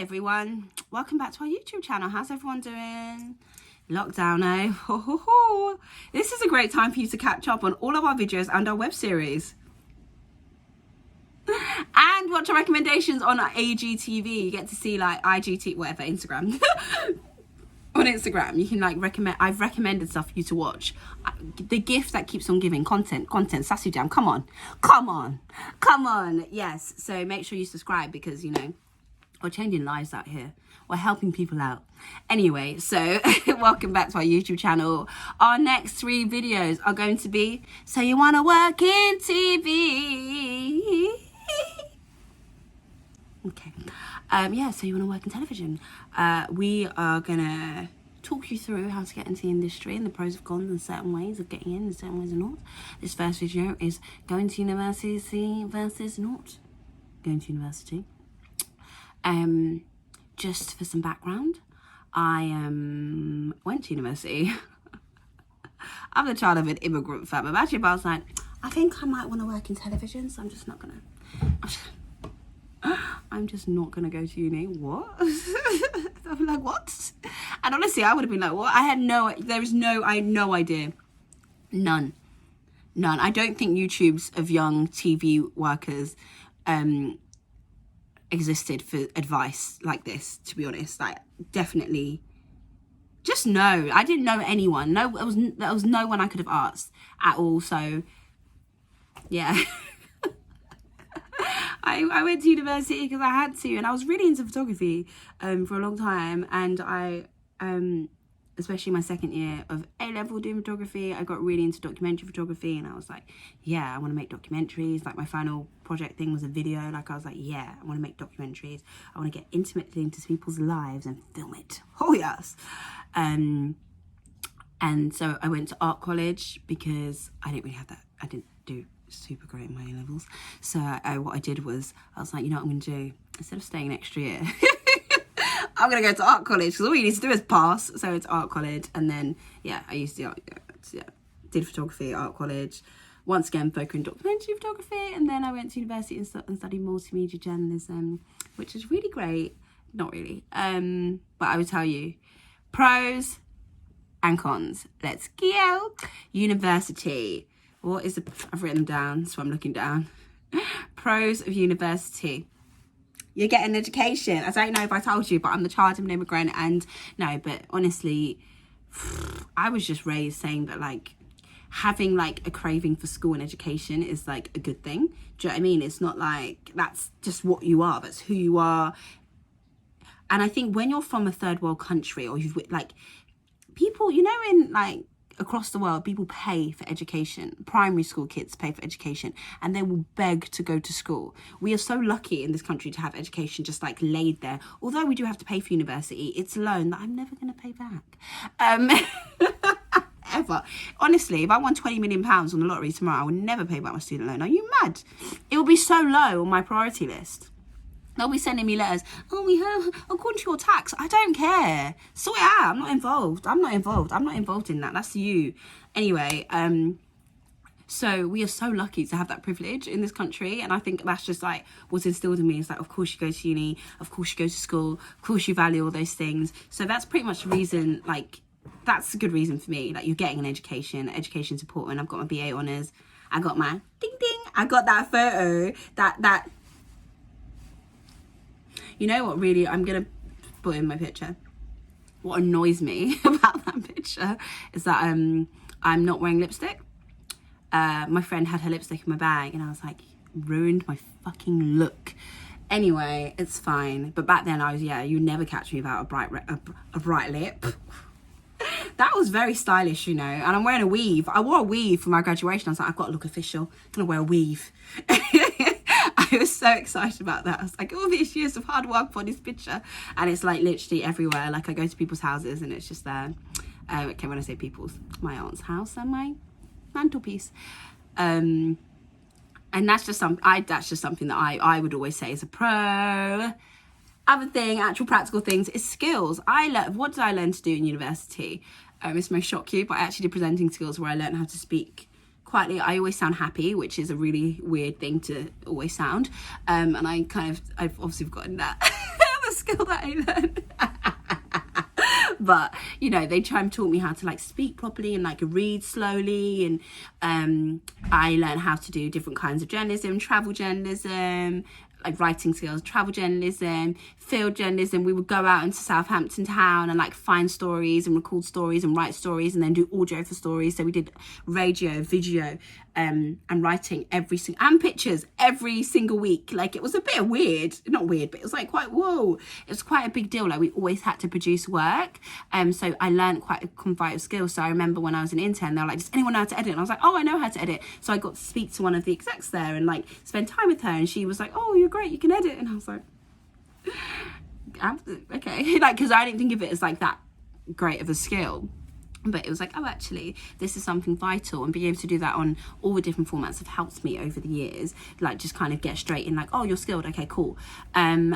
everyone, welcome back to our YouTube channel. How's everyone doing? Lockdown, eh? This is a great time for you to catch up on all of our videos and our web series. And watch our recommendations on our AGTV. You get to see like IGT, whatever, Instagram. On Instagram, you can like recommend, I've recommended stuff for you to watch. The gift that keeps on giving, content, Sassy Jam, come on. Yes, so make sure you subscribe because, you know, we're changing lives out here. We're helping people out. Anyway, so welcome back to our YouTube channel. Our next 3 videos are going to be, so you want to work in TV? Okay. Yeah, so you want to work in television. We are going to talk you through how to get into the industry and the pros and cons and certain ways of getting in and certain ways of not. This first video is going to university versus not going to university. Just for some background, I went to university. I'm the child of an immigrant family. Actually, but I was like, I think I might want to work in television, so I'm just not gonna go to uni. What? I'm like, what? And honestly, I would have been like, what? I had no idea. None. I don't think YouTubes of young TV workers existed for advice like this, to be honest. Like, definitely just no. I didn't know anyone. There was no one I could have asked at all. So yeah. I went to university because I had to, and I was really into photography for a long time, and I especially my second year of A-level doing photography, I got really into documentary photography, and I was like, yeah, I want to make documentaries. Like, my final project thing was a video. Like, I was like, yeah, I want to make documentaries. I want to get intimately into people's lives and film it. Oh yes. And so I went to art college because I didn't really have that. I didn't do super great in my A-levels. So what I did was, I was like, you know what I'm going to do? Instead of staying an extra year, I'm going to go to art college, because all you need to do is pass. So it's art college. And then, yeah, I used to, did photography at art college. Once again, focusing on documentary photography. And then I went to university and studied multimedia journalism, which is really great. Not really. But I would tell you, pros and cons. Let's go. University. What is I've written them down, so I'm looking down. Pros of university. You get an education. I don't know if I told you, but I'm the child of an immigrant, and no, but honestly, I was just raised saying that, like, having like a craving for school and education is like a good thing. Do you know what I mean? It's not like that's just what you are, that's who you are. And I think when you're from a third world country, or you've like people, you know, in like across the world, people pay for education. Primary school kids pay for education, and they will beg to go to school. We are so lucky in this country to have education just like laid there. Although we do have to pay for university, it's a loan that I'm never going to pay back. Ever. Honestly, if I won £20 million on the lottery tomorrow, I would never pay back my student loan. Are you mad? It will be so low on my priority list. They'll be sending me letters. Oh, we have, according to your tax. I don't care. Sort it out. I'm not involved in that. That's you. Anyway, so we are so lucky to have that privilege in this country. And I think that's just like what's instilled in me. It's like, of course you go to uni. Of course you go to school. Of course you value all those things. So that's pretty much the reason, like, that's a good reason for me. Like, you're getting an education. Education's important. I've got my BA honours. I got my ding ding. I got that photo. That. You know what, really, I'm going to put in my picture. What annoys me about that picture is that I'm not wearing lipstick. My friend had her lipstick in my bag, and I was like, ruined my fucking look. Anyway, it's fine. But back then, I was, you never catch me without a bright lip. That was very stylish, you know. And I'm wearing a weave. I wore a weave for my graduation. I was like, I've got to look official. I'm going to wear a weave. I was so excited about that. I was like, all these years of hard work for this picture. And it's like literally everywhere. Like, I go to people's houses and it's just there. Okay, when I say people's, my aunt's house and my mantelpiece. And that's just something that I would always say is a pro. Other thing, actual practical things, is skills. What did I learn to do in university? This may shock you, but I actually did presenting skills where I learned how to speak quietly. I always sound happy, which is a really weird thing to always sound. And I've obviously forgotten that. skill that I learned. But, you know, they taught me how to like speak properly and like read slowly. And I learned how to do different kinds of journalism, travel journalism, like writing skills, travel journalism, field journalism. We would go out into Southampton town and like find stories and record stories and write stories and then do audio for stories. So we did radio, video, and writing and pictures every single week. Like, it was a bit weird, not weird, but it was like quite, whoa, it was quite a big deal. Like, we always had to produce work. So I learned quite a vital skill. So I remember when I was an intern, they were like, does anyone know how to edit? And I was like, oh, I know how to edit. So I got to speak to one of the execs there and like spend time with her, and she was like, oh, you're great, you can edit. And I was like, okay, like, because I didn't think of it as like that great of a skill. But it was like, oh, actually, this is something vital, and being able to do that on all the different formats have helped me over the years, like just kind of get straight in, like, oh, you're skilled, okay, cool,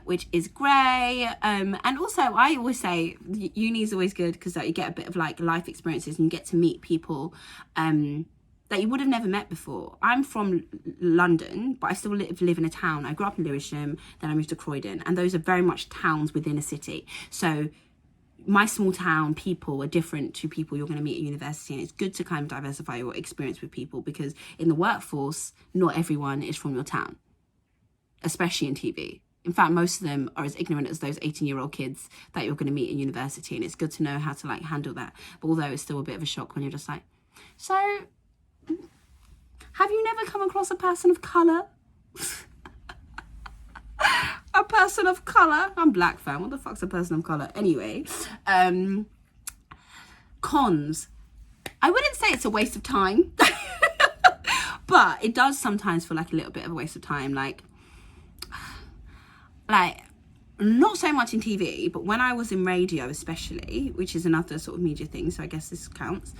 which is great. And also, I always say uni is always good because you get a bit of like life experiences and you get to meet people that you would have never met before. I'm from London, but I still live in a town. I grew up in Lewisham, then I moved to Croydon, and those are very much towns within a city. So my small town people are different to people you're going to meet at university, and it's good to kind of diversify your experience with people, because in the workforce, not everyone is from your town, especially in TV. In fact, most of them are as ignorant as those 18-year-old kids that you're going to meet in university, and it's good to know how to like handle that. But although it's still a bit of a shock when you're just like, so have you never come across a person of colour? A person of colour? I'm black, fam. What the fuck's a person of colour? Anyway, cons. I wouldn't say it's a waste of time, but it does sometimes feel like a little bit of a waste of time. Like not so much in TV, but when I was in radio especially, which is another sort of media thing, so I guess this counts,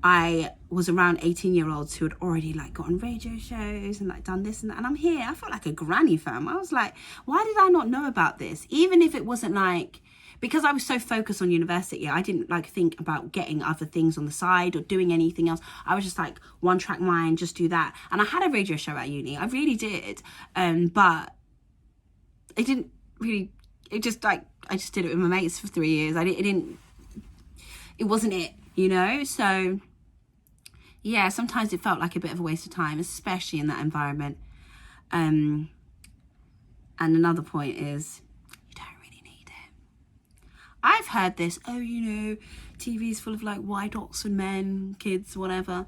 I was around 18-year-olds who had already like got on radio shows and like done this and that, and I'm here. I felt like a granny, fam. I was like, why did I not know about this? Even if it wasn't like, because I was so focused on university, I didn't like think about getting other things on the side or doing anything else. I was just like, one track mind, just do that. And I had a radio show at uni, I really did, but it didn't really, it just like, I just did it with my mates for 3 years. It wasn't it, you know? So yeah, sometimes it felt like a bit of a waste of time, especially in that environment. And another point is, you don't really need it. I've heard this, oh, you know, TV's full of like white Oxford men, kids, whatever.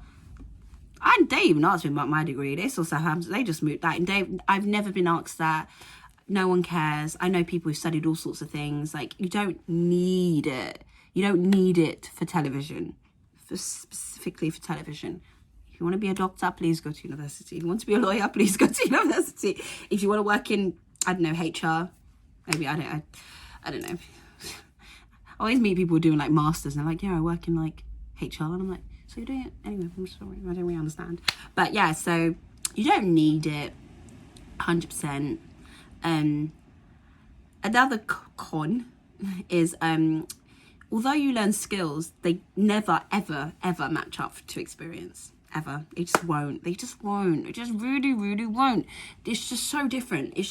They even asked me about my degree. They saw Southampton, they just moved that. And I've never been asked that. No one cares. I know people who've studied all sorts of things. Like, you don't need it. You don't need it for television. Specifically for television. If you want to be a doctor, please go to university. If you want to be a lawyer, please go to university. If you want to work in, I don't know, HR, maybe, I don't know. I always meet people doing like masters and they're like, yeah, I work in like HR, and I'm like, so you're doing it anyway? I'm sorry, I don't really understand. But yeah, so you don't need it 100%. Another con is although you learn skills, they never, ever, ever match up to experience. Ever. They just won't. They just won't. It just really, really won't. It's just so different. You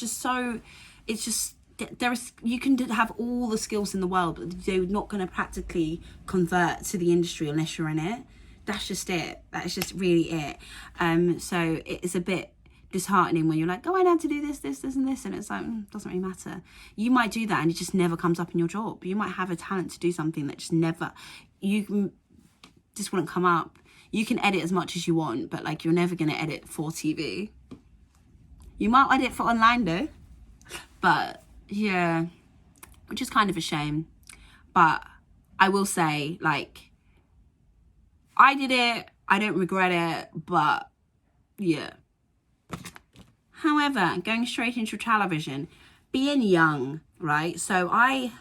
can have all the skills in the world, but they're not going to practically convert to the industry unless you're in it. That's just it. That's just really it. So it's a bit disheartening when you're like, oh, I know how to do this, this, this, and this, and it's like, doesn't really matter. You might do that and it just never comes up in your job. You might have a talent to do something that just wouldn't come up. You can edit as much as you want, but like, you're never going to edit for TV. You might edit for online though, but yeah, which is kind of a shame. But I will say, like, I did it, I don't regret it, but yeah. However, going straight into television, being young, right? So I'm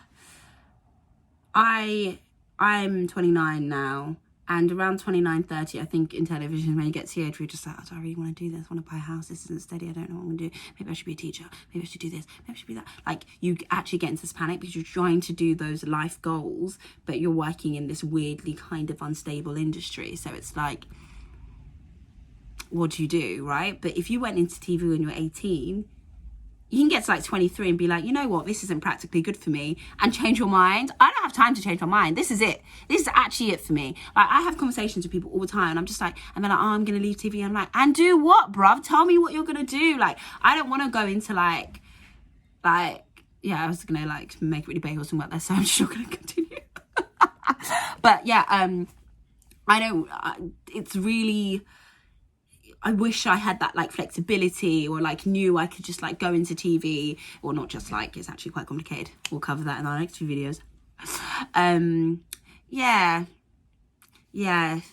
29 now, and around 29, 30, I think in television, when you get to the age where you're just like, oh, do I really want to do this? I want to buy a house. This isn't steady. I don't know what I'm going to do. Maybe I should be a teacher. Maybe I should do this. Maybe I should be that. Like, you actually get into this panic because you're trying to do those life goals, but you're working in this weirdly kind of unstable industry. So it's like, what do you do, right? But if you went into TV when you were 18, you can get to like 23 and be like, you know what, this isn't practically good for me, and change your mind. I don't have time to change my mind. This is it. This is actually it for me. Like, I have conversations with people all the time, and I'm just like, and they're like, oh, I'm going to leave TV. I'm like, and do what, bruv? Tell me what you're going to do. Like, I don't want to go into like, yeah, I was going to like make it really big or something like that, so I'm just not going to continue. But yeah, it's really, I wish I had that like flexibility, or like knew I could just like go into TV, or not just like, it's actually quite complicated. We'll cover that in our next few videos. Yeah,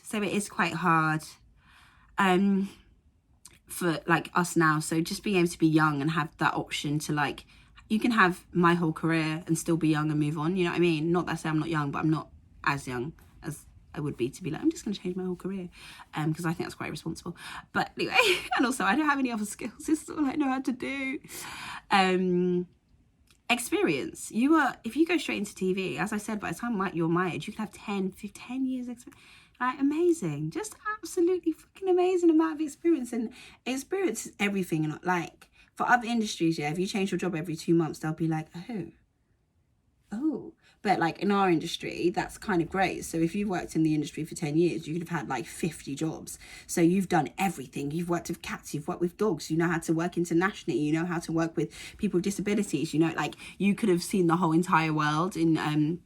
so it is quite hard for like us now. So just being able to be young and have that option to like, you can have my whole career and still be young and move on, you know what I mean? Not that I say I'm not young, but I'm not as young as I would be to be like, I'm just going to change my whole career, because I think that's quite irresponsible. But anyway, and also I don't have any other skills. It's all I know how to do. Experience. If you go straight into TV, as I said, by the time you're my age, you can have 10 years experience. Like, amazing, just absolutely fucking amazing amount of experience. And experience is everything. And like, for other industries, yeah, if you change your job every 2 months, they'll be like, oh. But like in our industry, that's kind of great. So if you've worked in the industry for 10 years, you could have had like 50 jobs. So you've done everything. You've worked with cats, you've worked with dogs, you know how to work internationally, you know how to work with people with disabilities, you know, like you could have seen the whole entire world in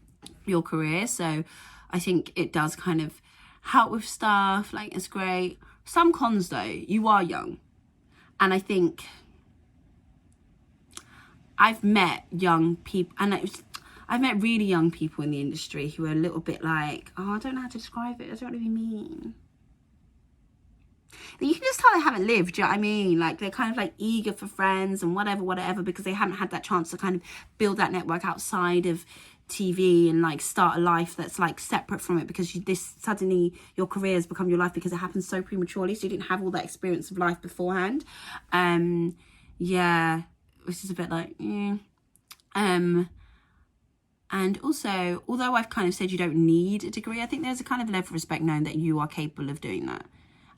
your career. So I think it does kind of help with stuff, like it's great. Some cons though, you are young. And I think I've met young people, and I've met really young people in the industry who are a little bit like, oh, I don't know how to describe it. I don't know what you mean. You can just tell they haven't lived, do you know what I mean? Like, they're kind of like eager for friends and whatever, because they haven't had that chance to kind of build that network outside of TV and like start a life that's like separate from it, because suddenly your career has become your life because it happens so prematurely. So you didn't have all that experience of life beforehand. Yeah, which is a bit like, and also, although I've kind of said you don't need a degree, I think there's a kind of level of respect knowing that you are capable of doing that.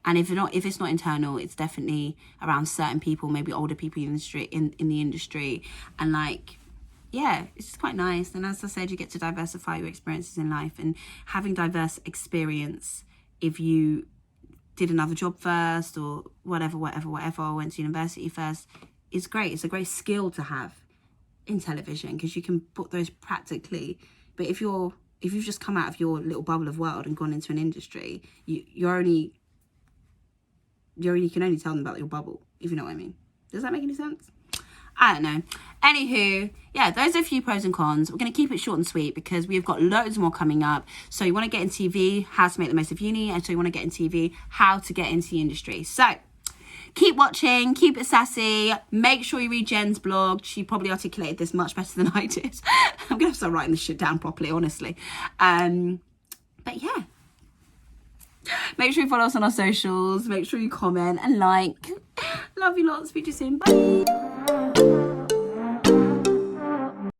And if it's not internal, it's definitely around certain people, maybe older people in the industry. And like, yeah, it's just quite nice. And as I said, you get to diversify your experiences in life, and having diverse experience, if you did another job first or whatever, or went to university first, is great. It's a great skill to have in television, because you can put those practically. But if you've just come out of your little bubble of world and gone into an industry, you can only tell them about your bubble, if you know what I mean. Does that make any sense? I don't know. Anywho, yeah, those are a few pros and cons. We're going to keep it short and sweet because we've got loads more coming up. So you want to get in TV, how to make the most of uni, and so you want to get in TV, how to get into the industry. So keep watching, keep it sassy. Make sure you read Jen's blog. She probably articulated this much better than I did. I'm going to start writing this shit down properly, honestly. But yeah. Make sure you follow us on our socials. Make sure you comment and like. Love you lots. Speak to you soon. Bye.